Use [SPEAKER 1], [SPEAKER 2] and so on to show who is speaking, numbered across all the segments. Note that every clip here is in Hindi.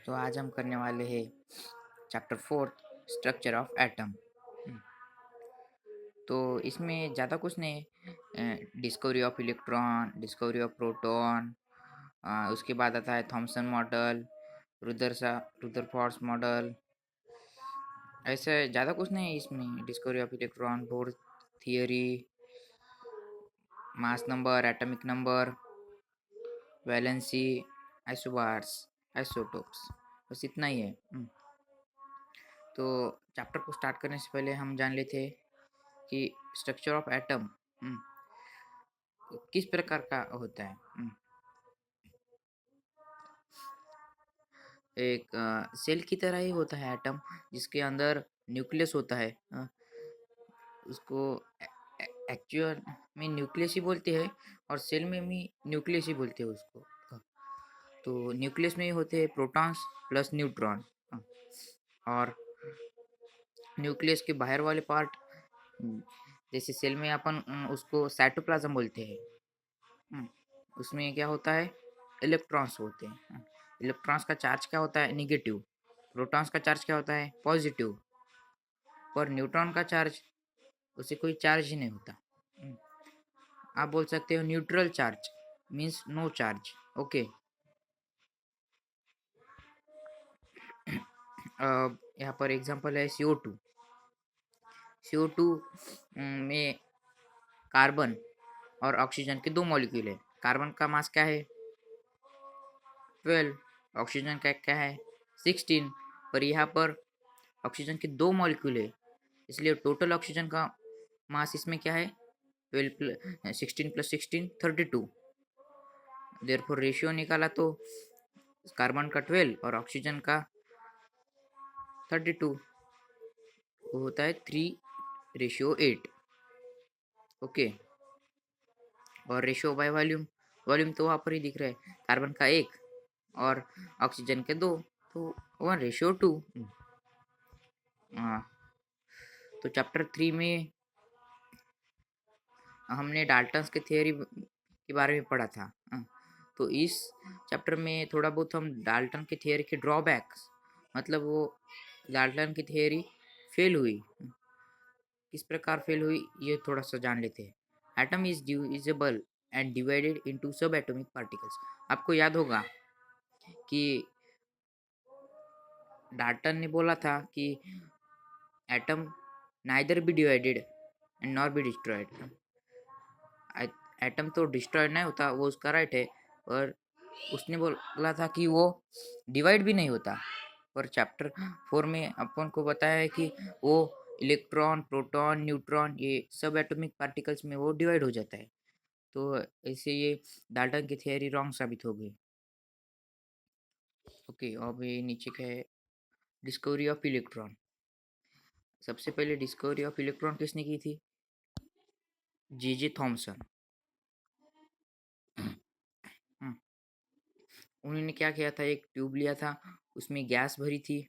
[SPEAKER 1] तो आज हम करने वाले हैं चैप्टर 4 स्ट्रक्चर ऑफ एटम। तो इसमें ज़्यादा कुछ नहीं, discovery of electron, discovery of proton, उसके बाद आता है थॉमसन मॉडल, रुदरफोर्ड मॉडल। ऐसे ज़्यादा कुछ नहीं है इसमें। Discovery of electron, bore theory, mass number, atomic number, valency, isobars, isotopes, बस इतना ही है। तो चैप्टर को स्टार्ट करने से पहले हम जान लेते हैं कि स्ट्रक्चर ऑफ एटम किस प्रकार का होता है। एक सेल की तरह ही होता है एटम, जिसके अंदर न्यूक्लियस होता है। उसको एक्चुअल में न्यूक्लियस ही बोलते हैं और सेल में भी न्यूक्लियस ही बोलते हैं उसको। तो न्यूक्लियस में होते हैं प्रोटॉन्स प्लस न्यूट्रॉन। और न्यूक्लियस के बाहर वाले पार्ट, जैसे सेल में अपन उसको साइटोप्लाज्म बोलते हैं। उसमें क्या होता है, इलेक्ट्रॉन्स होते हैं। इलेक्ट्रॉन्स का चार्ज क्या होता है, निगेटिव। प्रोटॉन्स का चार्ज क्या होता है, पॉजिटिव। पर न्यूट्रॉन का चार्ज, उसे कोई चार्ज ही नहीं होता। आप बोल सकते हो neutral charge means no charge. Okay. अब यहाँ पर एग्जांपल है CO2। CO2 में कार्बन और ऑक्सीजन के दो मॉलिक्यूल है। कार्बन का मास क्या है, 12। ऑक्सीजन का क्या है, 16। पर यहाँ पर ऑक्सीजन के दो मॉलिक्यूल है, इसलिए टोटल ऑक्सीजन का मास इसमें क्या है, 16 प्लस 16 32। देयरफॉर रेशियो निकाला तो कार्बन का 12 और ऑक्सीजन का 32, वो होता है 3:8। ओके। और रेशियो बाय वॉल्यूम, वॉल्यूम तो वहाँ पर ही दिख रहा है, कार्बन का 1 और ऑक्सीजन के 2, तो 1:2। हाँ। तो चैप्टर 3 में हमने डाल्टन्स के थियरी के बारे में पढ़ा था। तो इस चैप्टर में थोड़ा बहुत हम डाल्टन की थियरी के ड्रॉबैक्स, मतलब वो डाल्टन की थियरी फेल हुई, किस प्रकार फेल हुई, ये थोड़ा सा जान लेते हैं। Atom is divisible and divided into सब एटॉमिक पार्टिकल्स। आपको याद होगा कि डाल्टन ने बोला था कि atom neither be divided and nor be destroyed. Atom तो डिस्ट्रॉयड नहीं होता, वो उसका राइट है, पर उसने बोला था कि वो डिवाइड भी नहीं होता। पर चैप्टर 4 में अपन को बताया है कि वो इलेक्ट्रॉन, प्रोटॉन, न्यूट्रॉन, ये सब एटॉमिक पार्टिकल्स में वो डिवाइड हो जाता है। तो ऐसे ये डाल्टन की थियरी रॉन्ग साबित हो गई। ओके। अब ये नीचे का है डिस्कवरी ऑफ इलेक्ट्रॉन। सबसे पहले डिस्कवरी ऑफ इलेक्ट्रॉन किसने की थी, J.J. थॉमसन। उन्होंने क्या किया था, एक ट्यूब लिया था, उसमें गैस भरी थी,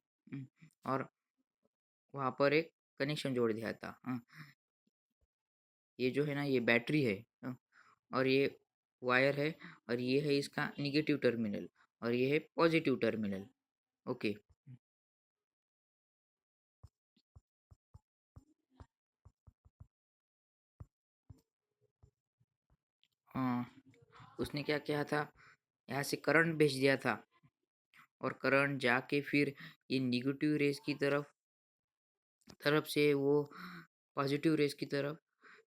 [SPEAKER 1] और वहाँ पर एक कनेक्शन जोड़ दिया था। ये जो है ना, ये बैटरी है, और ये वायर है, और ये है इसका निगेटिव टर्मिनल, और ये है पॉजिटिव टर्मिनल। ओके। उसने क्या किया था, यहाँ से करंट भेज दिया था, और करंट जाके फिर ये निगेटिव रेस की तरफ तरफ से वो पॉजिटिव रेस की तरफ,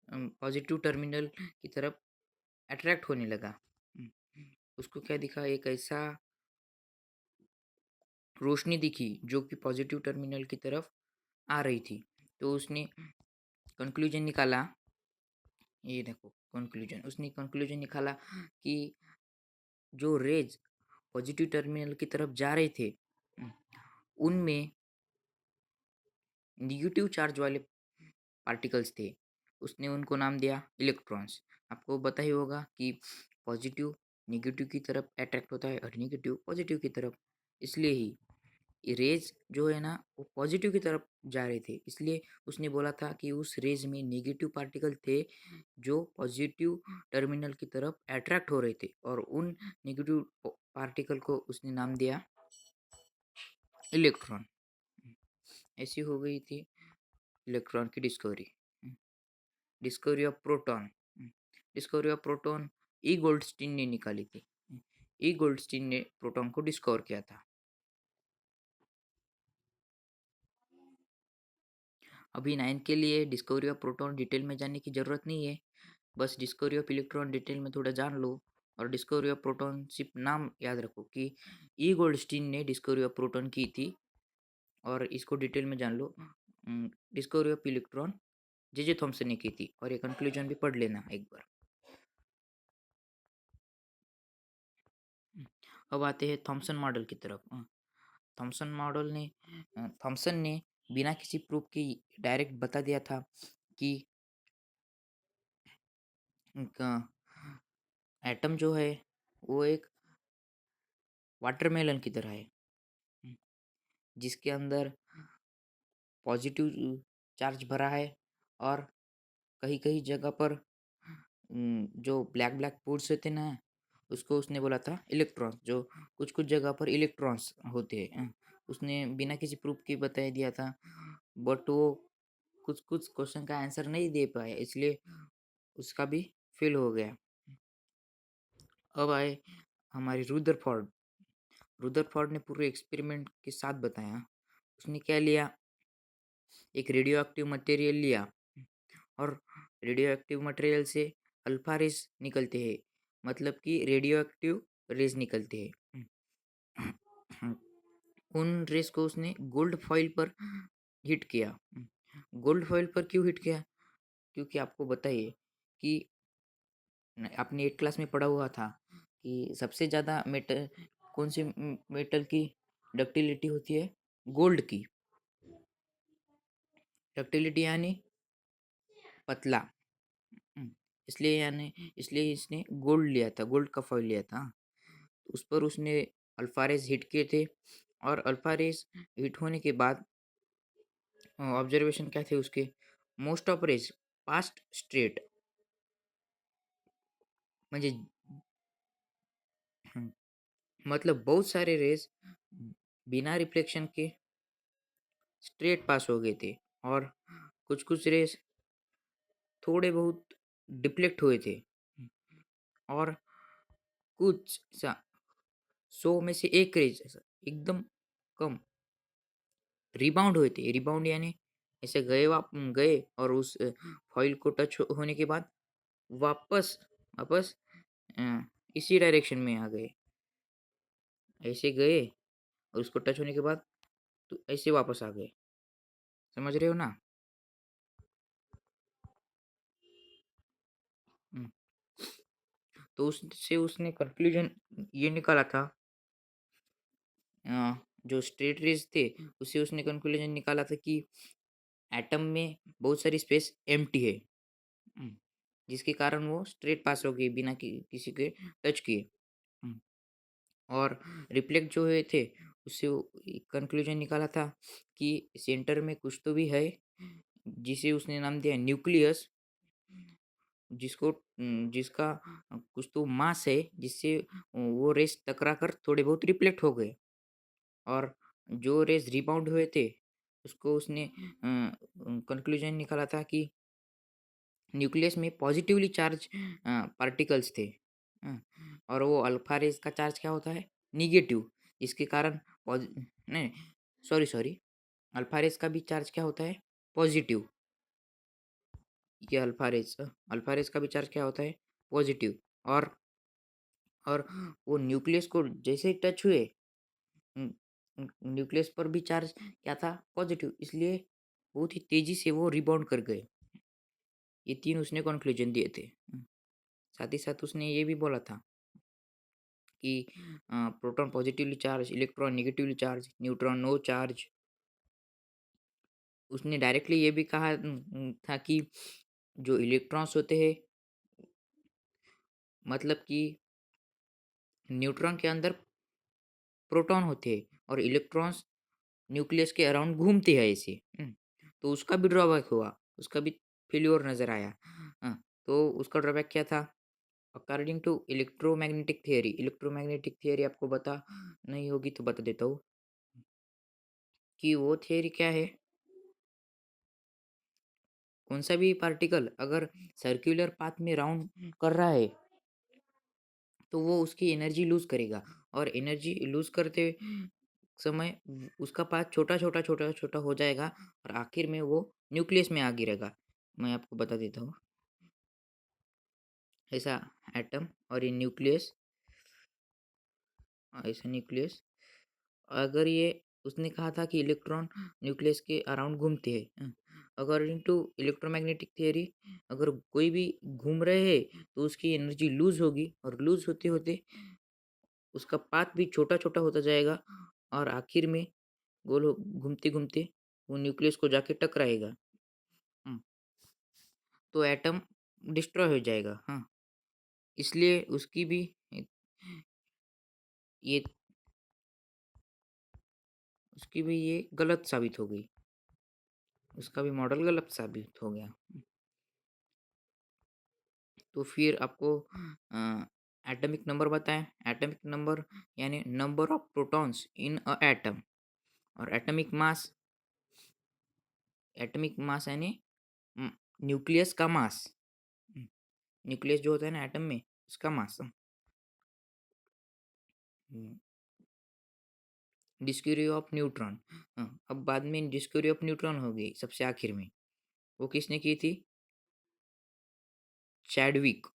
[SPEAKER 1] पॉजिटिव टर्मिनल की तरफ अट्रैक्ट होने लगा। उसको क्या दिखा, एक ऐसा रोशनी दिखी जो कि पॉजिटिव टर्मिनल की तरफ आ रही थी। तो उसने कंक्लूजन निकाला, ये देखो कंक्लूजन, उसने कंक्लूजन निकाला कि जो रेज पॉजिटिव टर्मिनल की तरफ जा रहे थे, उनमें निगेटिव चार्ज वाले पार्टिकल्स थे। उसने उनको नाम दिया इलेक्ट्रॉन्स। आपको पता ही होगा कि पॉजिटिव निगेटिव की तरफ अट्रैक्ट होता है और निगेटिव पॉजिटिव की तरफ, इसलिए ही रेज जो है ना वो पॉजिटिव की तरफ जा रहे थे। इसलिए उसने बोला था कि उस रेज में नेगेटिव पार्टिकल थे जो पॉजिटिव टर्मिनल की तरफ अट्रैक्ट हो रहे थे, और उन नेगेटिव पार्टिकल को उसने नाम दिया इलेक्ट्रॉन। ऐसी हो गई थी इलेक्ट्रॉन की discovery. Discovery of proton. Discovery of proton E Goldstein ने निकाली थी। ई गोल्डस्टीन ने प्रोटॉन को डिस्कवर किया था। अभी 9th के लिए डिस्कवरी ऑफ प्रोटॉन डिटेल में जानने की ज़रूरत नहीं है। बस डिस्कवरी ऑफ इलेक्ट्रॉन डिटेल में थोड़ा जान लो, और डिस्कवरी ऑफ प्रोटॉन सिर्फ नाम याद रखो कि ई गोल्डस्टीन ने डिस्कवरी ऑफ प्रोटॉन की थी, और इसको डिटेल में जान लो। Discovery of electron J Thomson ने की थी, और ये कंक्लूजन भी पढ़ लेना एक बार। अब आते हैं थॉमसन मॉडल की तरफ। थॉमसन ने बिना किसी प्रूफ के डायरेक्ट बता दिया था कि एटम जो है वो एक वाटरमेलन की तरह है, जिसके अंदर पॉजिटिव चार्ज भरा है, और कहीं कहीं जगह पर जो ब्लैक ब्लैक पोर्स होते ना, उसको उसने बोला था इलेक्ट्रॉन्स। जो कुछ कुछ जगह पर इलेक्ट्रॉन्स होते हैं, उसने बिना किसी प्रूफ के बता दिया था। बट वो कुछ कुछ क्वेश्चन का आंसर नहीं दे पाया, इसलिए उसका भी फेल हो गया। अब आए हमारी रुदरफोर्ड। रुदरफोर्ड ने पूरे एक्सपेरिमेंट के साथ बताया। उसने क्या लिया, एक रेडियो एक्टिव मटेरियल लिया, और रेडियो एक्टिव मटेरियल से अल्फा रेस निकलते हैं, मतलब कि रेडियो एक्टिव रेस निकलते हैं। उन रेस को उसने गोल्ड फॉइल पर हिट किया। गोल्ड फॉइल पर क्यों हिट किया? क्योंकि आपको बताइए कि आपने 8 क्लास में पढ़ा हुआ था कि सबसे ज़्यादा मेटल कौन से मेटल की डक्टिलिटी होती है? गोल्ड की डक्टिलिटी, यानी पतला। हम्म, इसलिए इसने गोल्ड लिया था, गोल्ड का फॉइल लिया था। उस पर उसने अल्फा रेज हिट किए थे, और अल्फा रेज हिट होने के बाद ऑब्जर्वेशन क्या थे उसके, most of rays passed straight, म्हणजे मतलब बहुत सारे रेज बिना रिफ्लेक्शन के स्ट्रेट पास हो गए थे, और कुछ कुछ रेज थोड़े बहुत डिफ्लेक्ट हुए थे, और कुछ 100 में से एक रेज एकदम कम रिबाउंड हुए थे। रिबाउंड यानी ऐसे गए और उस फॉइल को टच होने के बाद वापस वापस अ, इसी डायरेक्शन में आ गए। ऐसे गए और उसको टच होने के बाद तो ऐसे वापस आ गए। समझ रहे हो ना? हम्म, तो उससे उसने कंक्लूजन ये निकाला था, जो स्ट्रेट रेज थे उससे उसने कंक्लूजन निकाला था कि एटम में बहुत सारी स्पेस एम्प्टी है। हम्म, जिसके कारण वो स्ट्रेट पास हो गई बिना किसी के टच किए। हम्म, और रिफ्लेक्ट जो हुए थे उससे कंक्लूजन निकाला था कि सेंटर में कुछ तो भी है, जिसे उसने नाम दिया न्यूक्लियस, जिसका कुछ तो मास है, जिससे वो रेस टकरा कर थोड़े बहुत रिफ्लेक्ट हो गए, और जो रेस रिबाउंड हुए थे उसको उसने कंक्लूजन निकाला था कि न्यूक्लियस में पॉजिटिवली चार्ज पार्टिकल्स थे। अ, और वो अल्फा रेज का चार्ज क्या होता है? निगेटिव। इसके कारण नहीं, सॉरी सॉरी, अल्फा रेज का भी चार्ज क्या होता है? पॉजिटिव। ये अल्फा रेज का भी चार्ज क्या होता है? पॉजिटिव। और और वो न्यूक्लियस को जैसे ही टच हुए, न्यूक्लियस पर भी चार्ज क्या था? पॉजिटिव। इसलिए बहुत ही तेजी से वो रिबाउंड कर गए। ये 3 उसने कंक्लूजन दिए थे। साथ ही साथ उसने ये भी बोला था कि proton positively charge, electron negatively charge, neutron no charge. उसने डायरेक्टली ये भी कहा था कि जो इलेक्ट्रॉन्स होते हैं, मतलब कि न्यूट्रॉन के अंदर प्रोटॉन होते हैं, और इलेक्ट्रॉन्स न्यूक्लियस के अराउंड घूमते हैं ऐसे। तो उसका भी ड्रॉबैक हुआ, उसका भी फेल्योर नज़र आया। तो उसका ड्रॉबैक क्या था? According to electromagnetic theory. Electromagnetic theory आपको बता नहीं होगी तो बता देता हूँ। कि वो थियरी क्या है, कौन सा भी पार्टिकल अगर सर्कुलर पाथ में राउंड कर रहा है तो वो उसकी एनर्जी लूज करेगा, और एनर्जी लूज करते समय उसका पाथ छोटा छोटा छोटा छोटा हो जाएगा, और आखिर में वो न्यूक्लियस में आ गिरेगा। मैं आपको बता देता हूँ, ऐसा एटम और ये न्यूक्लियस, ऐसा न्यूक्लियस, अगर ये उसने कहा था कि इलेक्ट्रॉन न्यूक्लियस के अराउंड घूमते हैं, अकॉर्डिंग टू इलेक्ट्रोमैग्नेटिक थियरी, अगर कोई भी घूम रहे हैं तो उसकी एनर्जी लूज होगी, और लूज होते होते उसका पाथ भी छोटा छोटा होता जाएगा, और आखिर में गोल घूमते घूमते वो न्यूक्लियस को जाके टकराएगा। हम्म, तो एटम डिस्ट्रॉय हो जाएगा। हाँ, इसलिए ये उसकी भी ये गलत साबित हो गई, उसका भी मॉडल गलत साबित हो गया। तो फिर आपको एटॉमिक नंबर बताएं। एटॉमिक नंबर यानी number of protons in a atom, और एटॉमिक मास यानी न्यूक्लियस का मास। न्यूक्लियस जो होता है ना एटम में, उसका मास। डिस्कवरी ऑफ न्यूट्रॉन, अब बाद में डिस्कवरी ऑफ न्यूट्रॉन हो गई सबसे आखिर में, वो किसने की थी? Chadwick,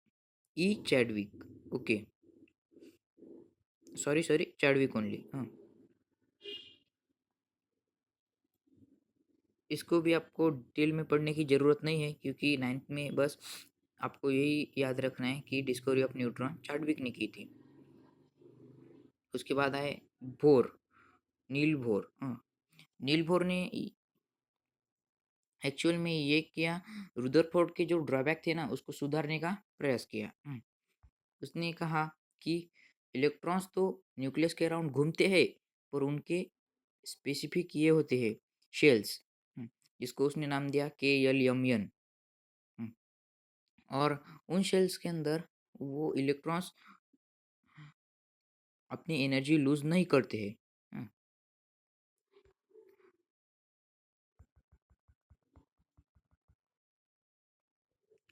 [SPEAKER 1] E Chadwick. Okay, sorry sorry, Chadwick only. हाँ, इसको भी आपको डिटेल में पढ़ने की ज़रूरत नहीं है, क्योंकि नाइन्थ में बस आपको यही याद रखना है कि डिस्कवरी ऑफ न्यूट्रॉन चार्टविक ने की थी। उसके बाद आए बोर, नील बोर। हाँ, नील बोर ने एक्चुअल में ये किया, रुदरफोर्ड के जो ड्रॉबैक थे ना उसको सुधारने का प्रयास किया। उसने कहा कि इलेक्ट्रॉन्स तो न्यूक्लियस के अराउंड घूमते हैं, पर उनके स्पेसिफिक ये होते हैं शेल्स, जिसको उसने नाम दिया KLMN। और उन शेल्स के अंदर वो इलेक्ट्रॉन्स अपनी एनर्जी लूज नहीं करते हैं।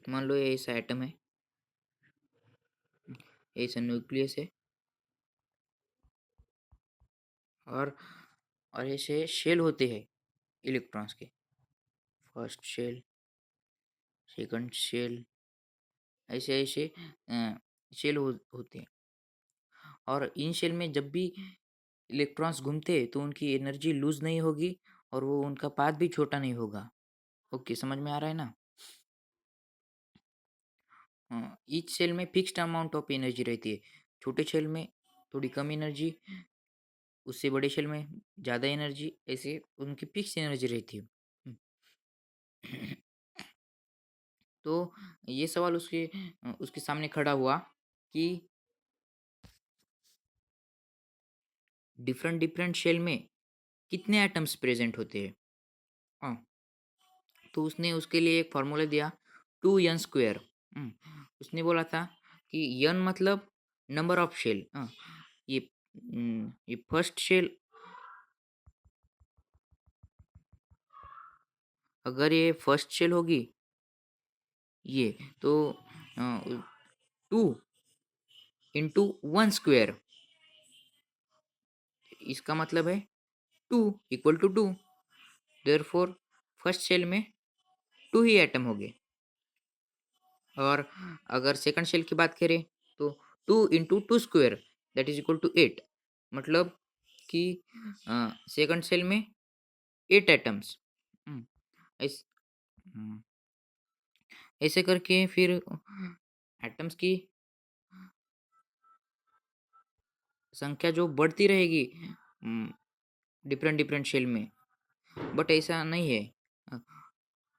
[SPEAKER 1] मान लो ये ऐसा एटम है, ऐसा न्यूक्लियस है, और ऐसे शेल होते हैं इलेक्ट्रॉन्स के, फर्स्ट शेल, सेकंड शेल, ऐसे ऐसे शेल होते हैं। और इन शेल में जब भी इलेक्ट्रॉन्स घूमते हैं तो उनकी एनर्जी लूज नहीं होगी, और वो उनका पाथ भी छोटा नहीं होगा। ओके, समझ में आ रहा है ना? ईच सेल में फिक्स्ड अमाउंट ऑफ एनर्जी रहती है, छोटे सेल में थोड़ी कम एनर्जी, उससे बड़े सेल में ज़्यादा एनर्जी, ऐसे उनकी फिक्स एनर्जी रहती है। हम्म, तो ये सवाल उसके सामने खड़ा हुआ कि डिफरेंट डिफरेंट शेल में कितने एटम्स प्रेजेंट होते हैं। हाँ, तो उसने उसके लिए एक फार्मूला दिया, 2n²। उसने बोला था कि n मतलब नंबर ऑफ शेल। ये ये फर्स्ट शेल, अगर ये फर्स्ट शेल होगी ये, तो 2 × 1², इसका मतलब है 2 = 2। देयरफॉर फर्स्ट शेल में 2 ही एटम हो गए। और अगर सेकंड शेल की बात करें तो 2 × 2² दैट इज इक्वल टू 8, मतलब कि सेकंड शेल में 8 एटम्स। इस हम्म, ऐसे करके फिर एटम्स की संख्या जो बढ़ती रहेगी डिफरेंट डिफरेंट शेल में। बट ऐसा नहीं है,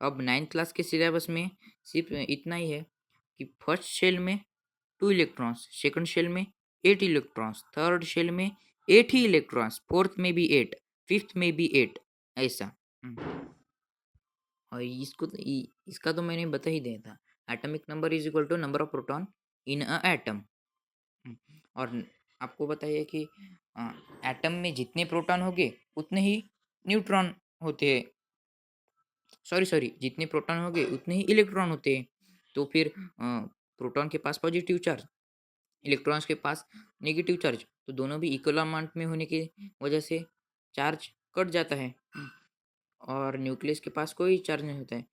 [SPEAKER 1] अब नाइन्थ क्लास के सिलेबस में सिर्फ इतना ही है कि फर्स्ट शेल में 2 इलेक्ट्रॉन्स, सेकंड शेल में 8 इलेक्ट्रॉन्स, थर्ड शेल में 8 ही इलेक्ट्रॉन्स, फोर्थ में भी 8, फिफ्थ में भी 8, ऐसा। और इसका तो मैंने बता ही दिया था, atomic number is equal to number of proton in a atom. और आपको बताइए कि एटम में जितने प्रोटॉन होंगे उतने ही न्यूट्रॉन होते हैं। सॉरी जितने प्रोटॉन होंगे उतने ही इलेक्ट्रॉन होते हैं। तो फिर प्रोटॉन के पास पॉजिटिव चार्ज, इलेक्ट्रॉन्स के पास नेगेटिव चार्ज, तो दोनों भी इक्वल अमाउंट में होने की वजह से चार्ज कट जाता है। और न्यूक्लियस के पास कोई चार्ज नहीं होता है,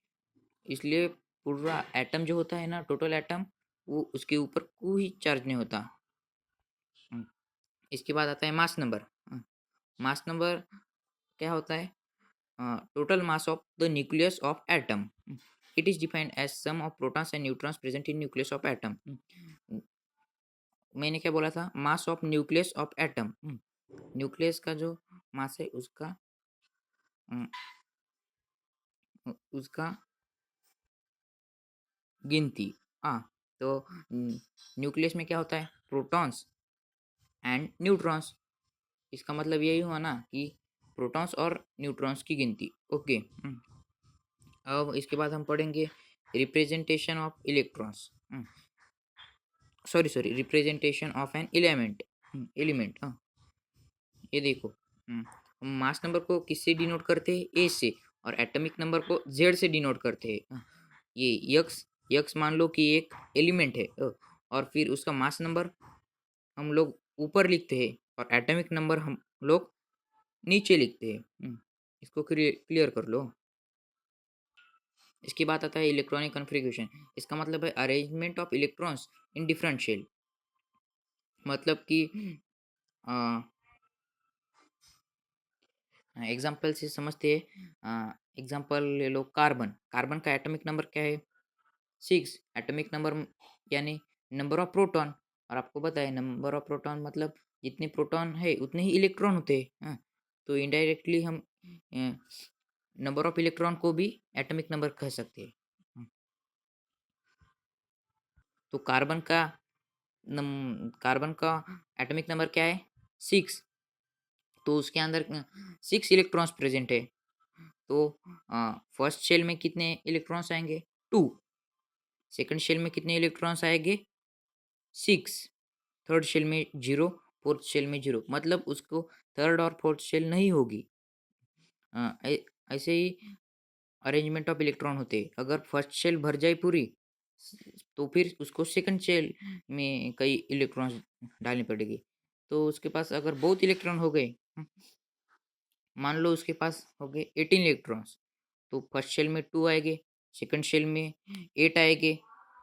[SPEAKER 1] इसलिए पूरा एटम जो होता है ना, टोटल एटम, वो उसके ऊपर कोई चार्ज नहीं होता। हम्म, इसके बाद आता है मास नंबर। मास नंबर क्या होता है? Total mass of the nucleus of atom. It is defined as sum of protons and neutrons present in nucleus of atom. मैंने क्या बोला था? Mass of nucleus of atom. Nucleus का जो मास है उसका अम, उसका गिनती। हाँ, तो न्यूक्लियस में क्या होता है? Protons and neutrons. इसका मतलब यही हुआ ना कि प्रोटॉन्स और न्यूट्रॉन्स की गिनती। ओके। अब इसके बाद हम पढ़ेंगे representation of electrons. Sorry representation of an element. Element, हाँ। ये देखो, हम मास नंबर को किससे डिनोट करते हैं? ए से। और एटॉमिक नंबर को जेड से डिनोट करते हैं। ये यक्स यक्स मान लो कि एक एलिमेंट है, और फिर उसका मास नंबर हम लोग ऊपर लिखते हैं और एटॉमिक नंबर हम लोग नीचे लिखते हैं। इसको क्लियर कर लो। इसके बाद आता है इलेक्ट्रॉनिक कन्फिग्रेशन। इसका मतलब है arrangement of electrons in different shell. मतलब कि एग्जाम्पल से समझते हैं। एग्जाम्पल ले लो, कार्बन। कार्बन का एटॉमिक नंबर क्या है? 6। एटॉमिक नंबर यानी नंबर ऑफ प्रोटॉन। और आपको पता है नंबर ऑफ प्रोटॉन मतलब जितने प्रोटॉन है उतने ही इलेक्ट्रॉन होते हैं। तो इनडायरेक्टली हम नंबर ऑफ इलेक्ट्रॉन को भी एटॉमिक नंबर कह सकते हैं। तो कार्बन का एटॉमिक नंबर क्या है? 6। तो उसके अंदर 6 इलेक्ट्रॉन्स प्रेजेंट है। तो फर्स्ट शेल में कितने इलेक्ट्रॉन्स आएंगे? 2। सेकंड शेल में कितने इलेक्ट्रॉन्स आएंगे? 6। थर्ड शेल में 0। फोर्थ शेल में 0, मतलब उसको थर्ड और फोर्थ शेल नहीं होगी। ऐसे ही अरेंजमेंट ऑफ इलेक्ट्रॉन होते हैं। अगर फर्स्ट शेल भर जाए पूरी, तो फिर उसको सेकंड शेल में कई इलेक्ट्रॉन्स डालनी पड़ेगी। तो उसके पास अगर बहुत इलेक्ट्रॉन हो गए, मान लो उसके पास हो गए 18 इलेक्ट्रॉन्स, तो फर्स्ट शेल में 2 आएंगे, सेकंड शेल में 8 आएंगे,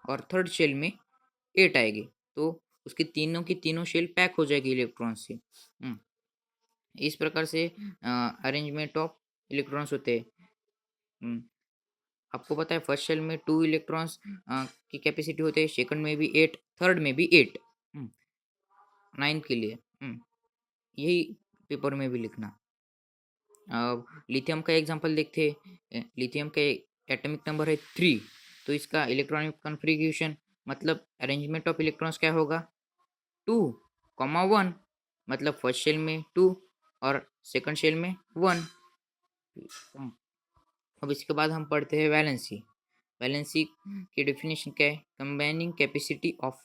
[SPEAKER 1] और थर्ड शेल में 8 आएंगे। तो उसकी तीनों की तीनों शेल पैक हो जाएगी इलेक्ट्रॉन से। इस प्रकार से अरेंजमेंट ऑफ इलेक्ट्रॉन्स होते हैं। आपको पता है फर्स्ट शेल में 2 इलेक्ट्रॉन्स की कैपेसिटी होते हैं, सेकंड में भी 8, थर्ड में भी 8। 9 के लिए यही पेपर में भी लिखना। अब लिथियम का एग्जांपल देखते हैं। लिथियम का एटॉमिक नंबर है 3। तो इसका इलेक्ट्रॉनिक कॉन्फ़िगरेशन मतलब अरेंजमेंट ऑफ इलेक्ट्रॉन्स क्या होगा? 2, 1। मतलब फर्स्ट शेल में 2 और सेकंड शेल में 1। अब इसके बाद हम पढ़ते हैं वैलेंसी। वैलेंसी की डेफिनेशन क्या है? Combining capacity of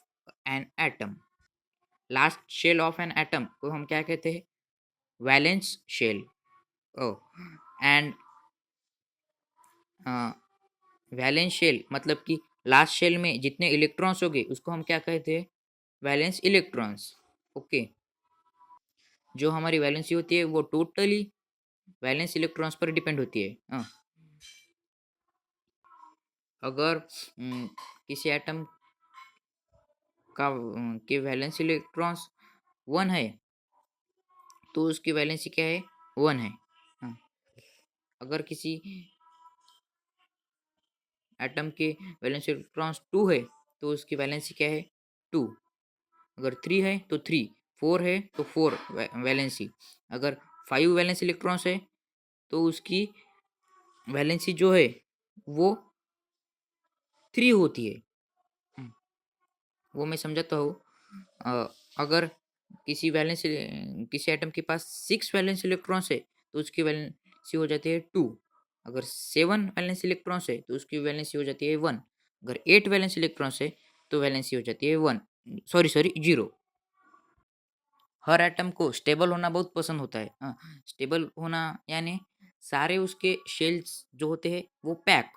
[SPEAKER 1] an atom. Last shell of an atom को हम क्या कहते हैं? Valence shell. Oh and valence shell मतलब कि लास्ट शेल में जितने इलेक्ट्रॉन्स हो गए उसको हम क्या कहते हैं? Valence electrons. ओके। जो हमारी वैलेंसी होती है वो टोटली वैलेंस इलेक्ट्रॉन्स पर डिपेंड होती है। अगर किसी एटम का के वैलेंस इलेक्ट्रॉन्स 1 है, तो उसकी वैलेंसी क्या है? 1 है। अगर किसी एटम के वैलेंस इलेक्ट्रॉन्स 2 है, तो उसकी वैलेंसी क्या है? 2। अगर 3 है तो 3। 4 है तो 4 वैलेंसी। अगर 5 वैलेंस इलेक्ट्रॉन्स है तो उसकी वैलेंसी जो है वो 3 होती है। वो मैं समझाता हूँ। अगर किसी एटम के पास 6 वैलेंस इलेक्ट्रॉन्स है तो उसकी वैलेंसी हो जाती है 2। अगर 7 वैलेंस इलेक्ट्रॉन्स है तो उसकी वैलेंसी हो जाती है 1। अगर 8 वैलेंस इलेक्ट्रॉन्स है तो वैलेंसी हो जाती है 1। सॉरी 0। हर एटम को स्टेबल होना बहुत पसंद होता है। स्टेबल होना यानी सारे उसके शेल्स जो होते हैं वो पैक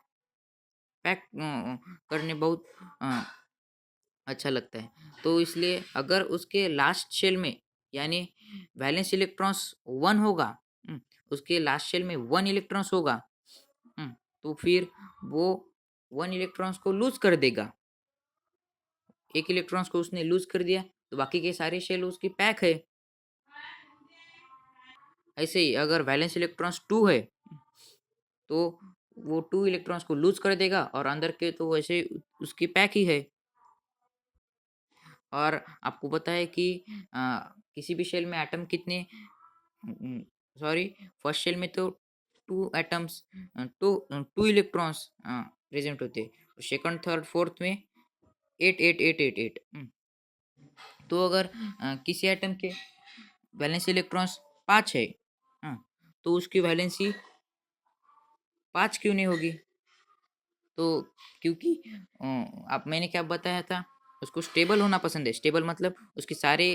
[SPEAKER 1] पैक करने बहुत अ, अच्छा लगता है। तो इसलिए अगर उसके लास्ट शेल में यानी वैलेंस इलेक्ट्रॉन्स 1 होगा, हुँ, उसके लास्ट शेल में 1 इलेक्ट्रॉन्स होगा, हुँ, तो फिर वो 1 इलेक्ट्रॉन्स को लूज़ कर देगा। 1 इलेक्ट्रॉन्स को उसने लूज़ कर दिया, तो बाकी के सारे शेल उसकी पैक है। ऐसे ही अगर वैलेंस इलेक्ट्रॉन्स 2 है, तो वो 2 इलेक्ट्रॉन्स को लूज़ कर देगा और अंदर के तो वैसे उसकी पैक ही है। और आपको पता है कि किसी भी शेल में एटम कितने सॉरी फर्स्ट शेल में तो 2 एटम्स 2 इलेक्ट्रॉन्स प्रेजेंट होते हैं। सेकंड, थर्ड, फोर्थ में 8 8 8 8 8 तो अगर किसी एटम के वैलेंस इलेक्ट्रॉन्स 5 है, हाँ, तो उसकी वैलेंसी 5 क्यों नहीं होगी? तो क्योंकि आप मैंने क्या बताया था, उसको स्टेबल होना पसंद है। स्टेबल मतलब उसके सारे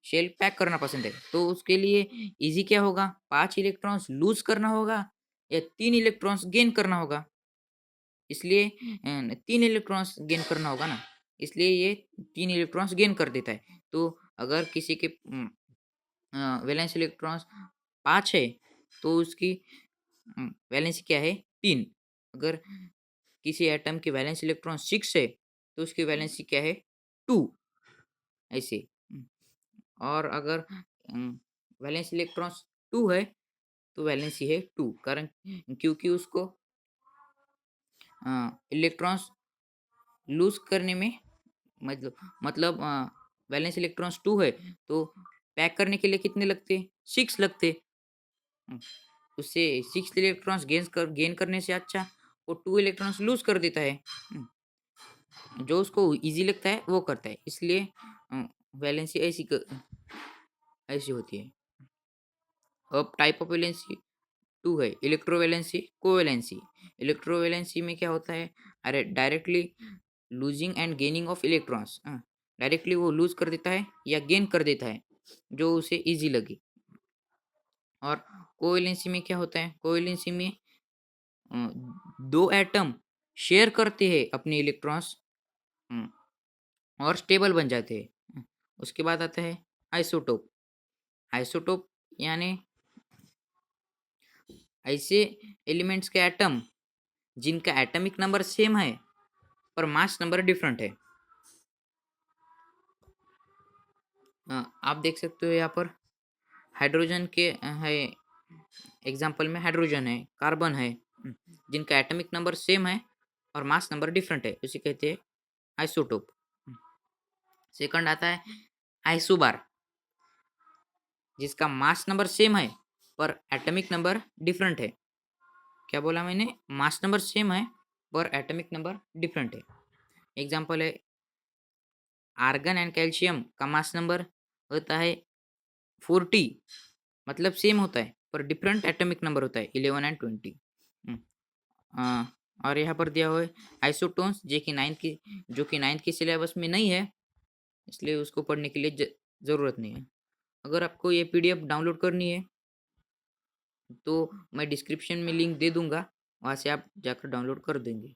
[SPEAKER 1] शेल पैक करना पसंद है। तो उसके लिए इजी क्या होगा, 5 इलेक्ट्रॉन्स लूज करना होगा या 3 इलेक्ट्रॉन्स गेन करना होगा। इसलिए 3 इलेक्ट्रॉन्स गेन करना होगा ना, इसलिए ये 3 इलेक्ट्रॉन्स गेन कर देता है। तो अगर किसी के वैलेंस इलेक्ट्रॉन्स 5 है, तो उसकी वैलेंसी क्या है, 3। अगर किसी एटम की वैलेंस इलेक्ट्रॉन 6 है, तो उसकी वैलेंसी क्या है, 2। ऐसे और अगर वैलेंस इलेक्ट्रॉन्स 2 है, तो वैलेंसी है 2, कारण क्योंकि उसको इलेक्ट्रॉन्स लूज करने में मतलब वैलेंस इलेक्ट्रॉन्स 2 है, तो पैक करने के लिए कितने लगते, 6 लगते। हम्म, उससे 6 इलेक्ट्रॉन्स गेन करने से अच्छा वो 2 इलेक्ट्रॉन्स लूज कर देता है। जो उसको इजी लगता है वो करता है, इसलिए वैलेंसी ऐसी होती है। अब टाइप ऑफ वैलेंसी 2 है, इलेक्ट्रोवैलेंसी, कोवैलेंसी। इलेक्ट्रोवैलेंसी में क्या होता है, अरे directly losing and gaining of electrons, directly वो लूज कर देता है या गेन कर देता है जो उसे इजी लगे। और कोवैलेंसी में क्या होता है, कोवैलेंसी में अ, दो एटम शेयर करते हैं अपने इलेक्ट्रॉन्स और स्टेबल बन जाते हैं। उसके बाद आता है आइसोटोप। आइसोटोप यानी ऐसे एलिमेंट्स के एटम जिनका एटॉमिक नंबर सेम है पर मास नंबर डिफरेंट है। आप देख सकते हो यहाँ पर हाइड्रोजन के है, एग्जाम्पल में हाइड्रोजन है, कार्बन है, जिनका एटॉमिक नंबर सेम है और मास नंबर डिफरेंट है, उसे कहते हैं आइसोटोप। सेकंड आता है आइसोबार, जिसका मास नंबर सेम है पर एटॉमिक नंबर डिफरेंट है। क्या बोला मैंने, मास नंबर सेम है पर एटॉमिक नंबर डिफरेंट है। एग्जाम्पल है आर्गन एंड कैल्शियम का मास नंबर होता है 40, मतलब सेम होता है पर डिफरेंट एटॉमिक नंबर होता है 11 एंड 20। और यहाँ पर दिया हुआ है आइसोटोन्स जो कि नाइन्थ की सिलेबस में नहीं है, इसलिए उसको पढ़ने के लिए ज़रूरत नहीं है। अगर आपको ये पीडीएफ डाउनलोड करनी है तो मैं डिस्क्रिप्शन में लिंक दे दूंगा, वहाँ से आप जाकर डाउनलोड कर देंगे।